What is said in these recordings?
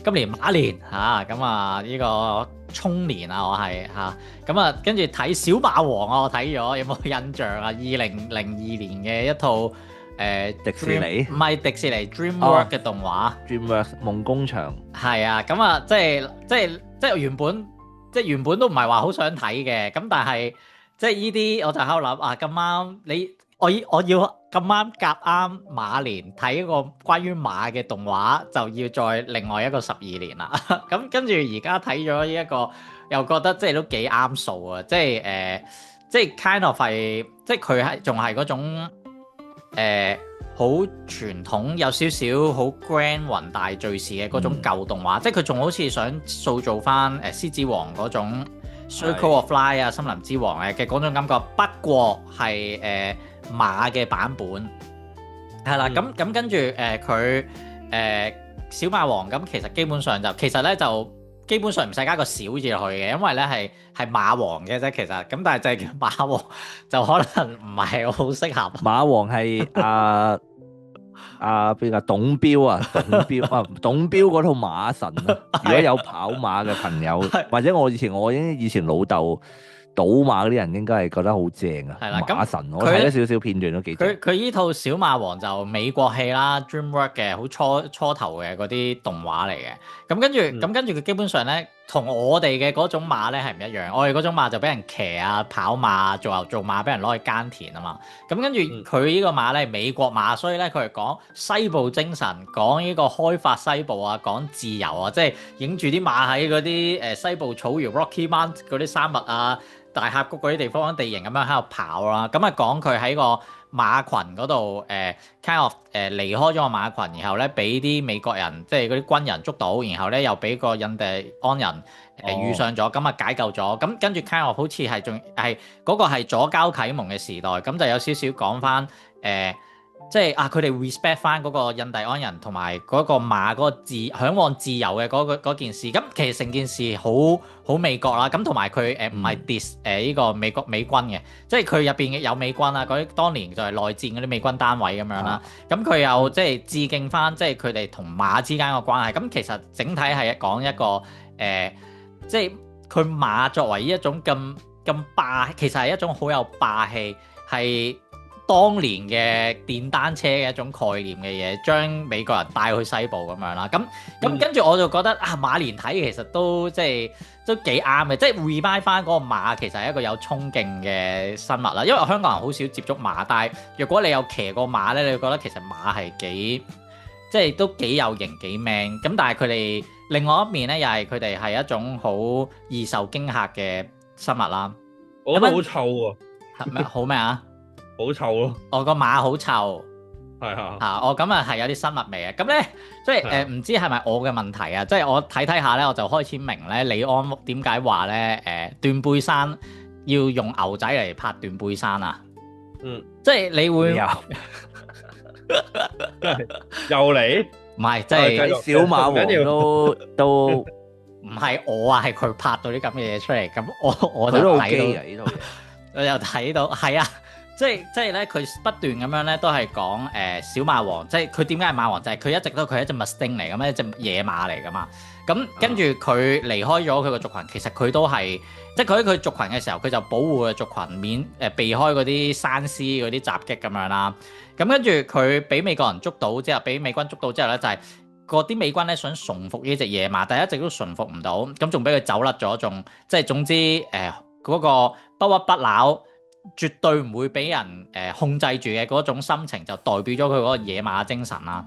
今年馬年嚇，咁呢個衝年啊，我係嚇，咁跟住睇小馬王啊，我睇咗，有冇印象啊？2002年嘅一套迪士尼唔係迪士尼 DreamWorks 嘅動畫。DreamWorks 夢工場係啊，咁即係原本都唔係話好想睇嘅，咁但係即係呢啲我就喺度諗啊，咁啱我要咁啱夾啱馬年睇一個關於馬嘅動畫，就要再另外一個12年啦。咁跟住而家睇咗呢一個，又覺得即係都幾啱數啊！即係即係 kind of 係，即係佢係仲係嗰種好傳統，有少少好 grand 宏大敘事嘅嗰種舊動畫，即係佢仲好似想塑造翻獅子王嗰種 Circle of Life 啊，森林之王嘅嗰種感覺，不過係馬嘅版本係啦。咁跟住佢小馬王咁，其實基本上就基本上唔使加個小字落去嘅，因為咧係馬王嘅啫，其實咁，但係就係叫馬王就可能唔係好適合。馬王係邊個董彪啊？董彪嗰套馬神啊！如果有跑馬嘅朋友，或者我以前老豆賭馬嗰啲人，應該係覺得好正啊！係啦，馬神我睇咗少少片段都幾正。佢依套小馬王就美國戲啦，DreamWorks 嘅好初頭嘅嗰啲動畫嚟嘅。咁跟住佢基本上咧，同我哋嘅嗰種馬咧係唔一樣。我哋嗰種馬就俾人騎啊、跑馬、做牛做馬，俾人攞去耕田啊嘛。咁跟住佢呢個馬咧係美國馬，所以咧佢係講西部精神，講呢個開發西部啊，講自由啊，即係影住啲馬喺嗰啲西部草原 Rocky Mount 嗰啲山脈啊、大峽谷嗰啲地方地形咁樣喺度跑啦。咁講佢喺個馬群嗰度kind of 離開咗個馬群，然後咧俾啲美國人即係嗰啲軍人捉到，然後咧又俾個印第安人遇上咗，咁解救咗。咁跟住 kind of 好似係仲係嗰個係左膠啟蒙嘅時代，咁就有少少講翻即係佢哋 respect 翻嗰個印第安人同埋嗰個馬嗰個嚮往自由嘅嗰件事。咁其實成件事好美國啦。咁同埋佢唔係 diss 呢個美軍嘅，即係佢入邊有美軍啦，嗰啲當年就係內戰嗰啲美軍單位咁樣啦。咁佢又即係致敬翻即係佢哋同馬之間嘅關係。咁其實整體係講一個即係佢馬作為一種咁霸，其實係一種好有霸氣，係當年嘅電單車嘅一種概念嘅嘢，將美國人帶去西部咁樣啦。咁跟住我就覺得馬年睇其實都即係都幾啱嘅，即係 remind 翻嗰個馬其實係一個有衝勁嘅生物啦。因為香港人好少接觸馬，但係若果你有騎過馬咧，你會覺得其實馬係幾即係都幾有型幾 man。咁但係佢哋另外一面咧，又係佢哋係一種好易受驚嚇嘅生物啦。我覺得好臭喎！咩好咩啊？好臭咯！我個馬好臭，係啊，我咁係有啲生物味嘅。咁咧，即係唔知係咪我嘅問題啊？即係我睇下咧，我就開始明咧，李安點解話咧斷背山要用牛仔嚟拍斷背山啊？即係你會又嚟？唔係，即係小馬王都唔係我係佢拍到啲咁嘅嘢出嚟。咁我就睇到睇到呢套，我又睇到係啊。即係咧，佢不斷咁樣咧，都係講小馬王，即係佢點解係馬王？就係佢一直都佢係一隻 Mustang 嚟嘅嘛，一隻野馬嚟噶嘛。咁跟住佢離開咗佢個族群，其實佢都係即係佢喺佢族群嘅時候，佢就保護佢族群避開嗰啲山獅嗰啲襲擊咁樣啦。咁跟住佢俾美國人捉到之後，俾美軍捉到之後咧，就係嗰啲美軍咧想馴服呢隻野馬，但係一直都馴服唔到，咁仲俾佢走甩咗，仲即係總之嗰個不屈不撓，絕對唔會俾人控制住嘅嗰種心情，就代表咗佢嗰個野馬精神啦。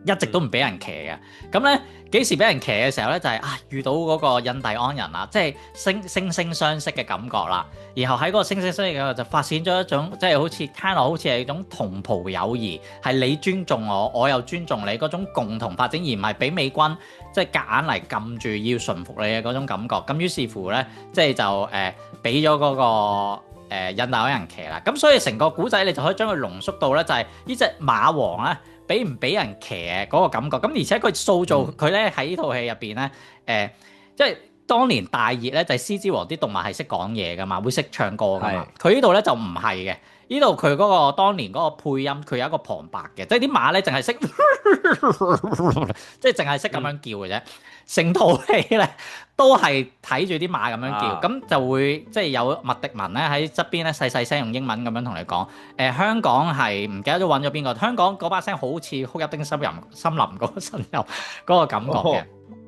一直都唔俾人騎嘅。咁咧幾時俾人騎嘅時候咧，就係遇到嗰個印第安人啦，即係惺惺相惜嘅感覺啦。然後喺嗰個惺惺相惜嘅就發展咗一種即係好似睇落好似係一種同袍友誼，係你尊重我，我又尊重你嗰種共同發展，而唔係俾美軍即係夾硬嚟撳住要馴服你嘅嗰種感覺。咁於是乎咧，即係就俾咗嗰個印第安人騎啦。咁所以成個古仔你就可以將佢濃縮到咧，就係呢隻馬王咧，俾唔俾人騎嘅嗰個感覺。咁而且佢塑造佢咧喺呢套戲入邊咧，即係當年大熱咧，就係獅之王啲動物係識講嘢噶嘛，會識唱歌噶嘛。佢呢度咧就唔係嘅，呢度佢嗰個當年嗰個配音，佢有一個旁白嘅，即係啲馬咧淨係識，即係淨係識咁樣叫嘅啫。成套戲咧都係睇住啲馬咁樣叫，咁就會即係有麥迪文咧喺側邊咧細細聲用英文咁樣同你講，香港係唔記得咗揾咗邊個，香港嗰把聲好似哭泣的森林嗰個聲音嗰個感覺嘅。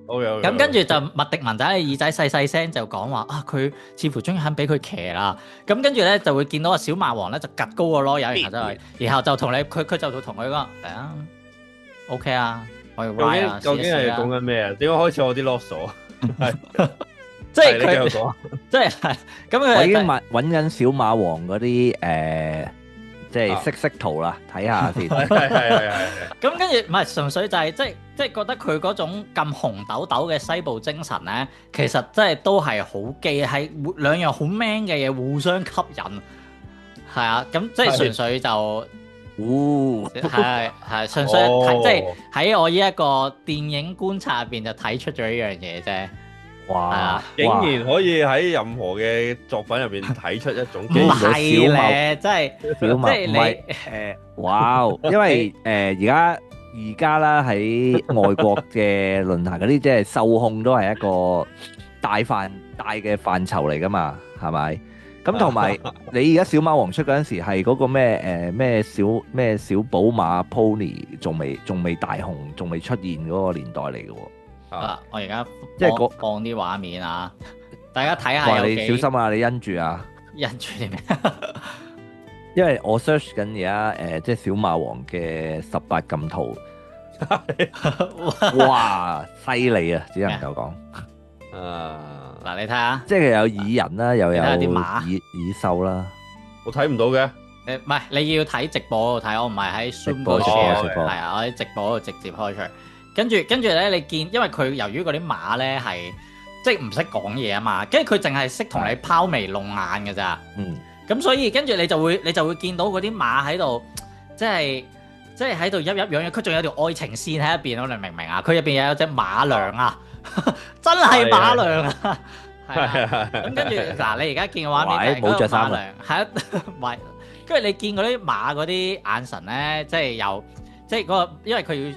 咁跟住就麥迪文就喺耳仔細細聲就講話啊，佢似乎終於肯俾佢騎啦。咁跟住咧就會見到個小馬王咧就趌高個囉柚，然後就同你佢就同佢講嚟啊 ，OK 啊。究竟係講緊咩啊？點解開始我啲囉嗦？即係佢，即係咁佢。我已經揾緊小馬王嗰啲即係色圖啦，睇下先。係。咁跟住唔係純粹就係即係覺得佢嗰種咁紅豆豆嘅西部精神咧，其實真係都係好基，係兩樣好 man 嘅嘢互相吸引。係啊，咁即係純粹就。係純粹睇，即係喺我呢一個電影觀察入邊就睇出咗呢樣嘢啫。哇！竟然可以喺任何嘅作品入邊睇出一種唔係咧，即係小馬唔係哇！因為而家啦喺外國嘅論壇嗰啲，即係受控都係一個大嘅範疇嚟噶嘛，係咪？咁同埋你而家小馬王出嗰陣時係嗰個咩小寶馬 Pony 仲未大紅，仲未出現嗰個年代嚟嘅喎。我而家即係放啲畫面啊，大家睇下。你小心啊！你因住啊！因住啲咩？因為我 search 緊而家即係小馬王嘅18禁圖。哇！犀利啊！只能夠講。嗱，你睇下，即係有蟻人啦，又有啲馬蟻獸啦。我睇唔到嘅。唔係，你要睇直播嗰度睇，我唔係喺 Zoom 嗰度睇。係啊，我喺直播嗰度直接開出嚟。跟住咧，你見因為佢由於嗰啲馬咧係即係唔識講嘢啊嘛，跟住佢淨係識同你拋眉弄眼嘅咋。咁所以跟住你就會見到嗰啲馬喺度，即係喺度樣樣，佢仲有條愛情線喺入邊咯，你明唔明啊？佢入邊又有隻馬娘啊！真係馬娘啊！係啊，咁跟住嗱，你而家見嘅畫面係嗰個馬娘，係唔係？跟住你見嗰啲馬嗰啲眼神咧，即係嗰個，因為佢要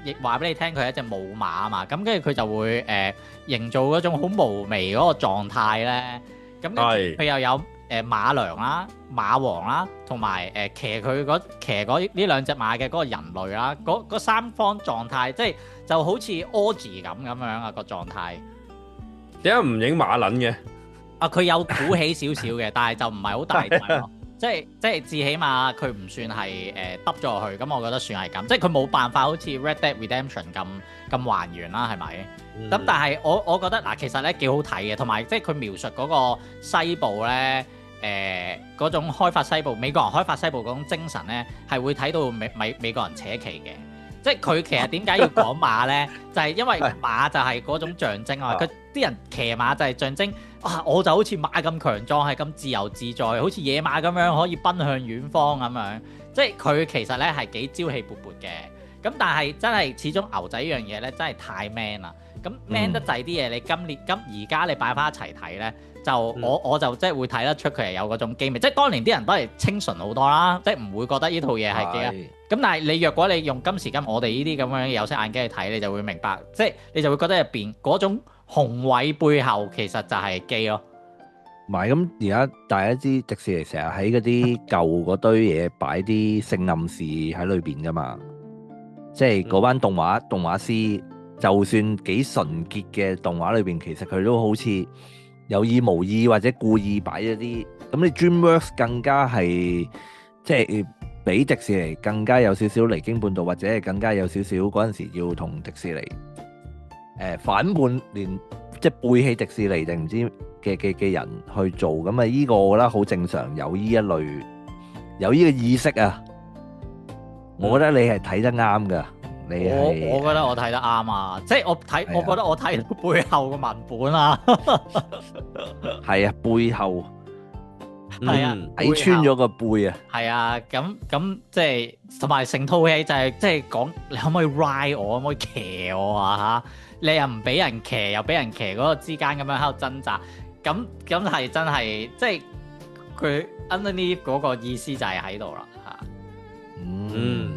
亦話俾你聽，佢係一隻母馬啊嘛。咁跟住佢就會營造嗰種好無微嗰個狀態咧。咁跟住佢又有馬娘啦、馬王啦，同埋騎嗰呢兩隻馬嘅嗰個人類啦，嗰三方狀態，即係就好似 orgy 咁樣啊個狀態。點解唔影馬撚嘅？啊，佢有鼓起少少嘅，但係就唔係好大隻咯。即係至起碼佢唔算係揼咗落去，咁我覺得算係咁。即係佢冇辦法好似 Red Dead Redemption 咁還原啦，係咪？咁但係我覺得嗱，其實咧幾好睇嘅，同埋即係佢描述嗰個西部咧。嗰種開發西部，美國人開發西部嗰種精神咧，係會睇到美國人扯旗嘅。即係佢其實點解要講馬咧？就係因為馬就係嗰種象徵啊！佢啲人騎馬就係象徵啊！我就好似馬咁強壯，係咁自由自在，好似野馬咁樣可以奔向遠方咁樣。即係佢其實咧係幾朝氣勃勃嘅。咁但係真係始終牛仔呢樣嘢咧，真係太 man 啦！咁 man 得滯啲嘢，你而家你擺翻一齊睇咧。就我就即係會睇得出佢係有嗰種機味，即係當年啲人都係清純好多啦，即係唔會覺得呢套嘢係機啊。咁但係你若果你用今時今我哋呢啲咁樣有色眼鏡去睇，你就會明白，即係你就會覺得入邊嗰種宏偉背後其實就係機咯。唔係咁，而家大家知迪士尼成日喺嗰啲舊嗰堆嘢擺啲性暗示喺裏邊噶嘛，即係嗰班動畫師，就算幾純潔嘅動畫裏邊，其實佢都好似有意無意或者故意擺咗啲，咁你 DreamWorks 更加係即係比迪士尼更加有少少離經叛道，或者係更加有少少嗰陣時要同迪士尼反叛，連即係背棄迪士尼定唔知嘅人去做，咁啊依個我覺得好正常，有依一類有依個意識啊，我覺得你係睇得啱㗎。我覺得我睇得啱啊！即係我覺得我睇到背後個文本啊，係啊，背後係啊，睇穿咗個背啊，係啊，咁即係同埋成套戲就係即係講你可唔可以 ride 我，可唔可以騎我啊嚇？你又唔俾人騎，又俾人騎嗰個之間咁樣喺度掙扎，咁係真係即係佢 underneath 嗰個意思就係喺度啦嚇。嗯。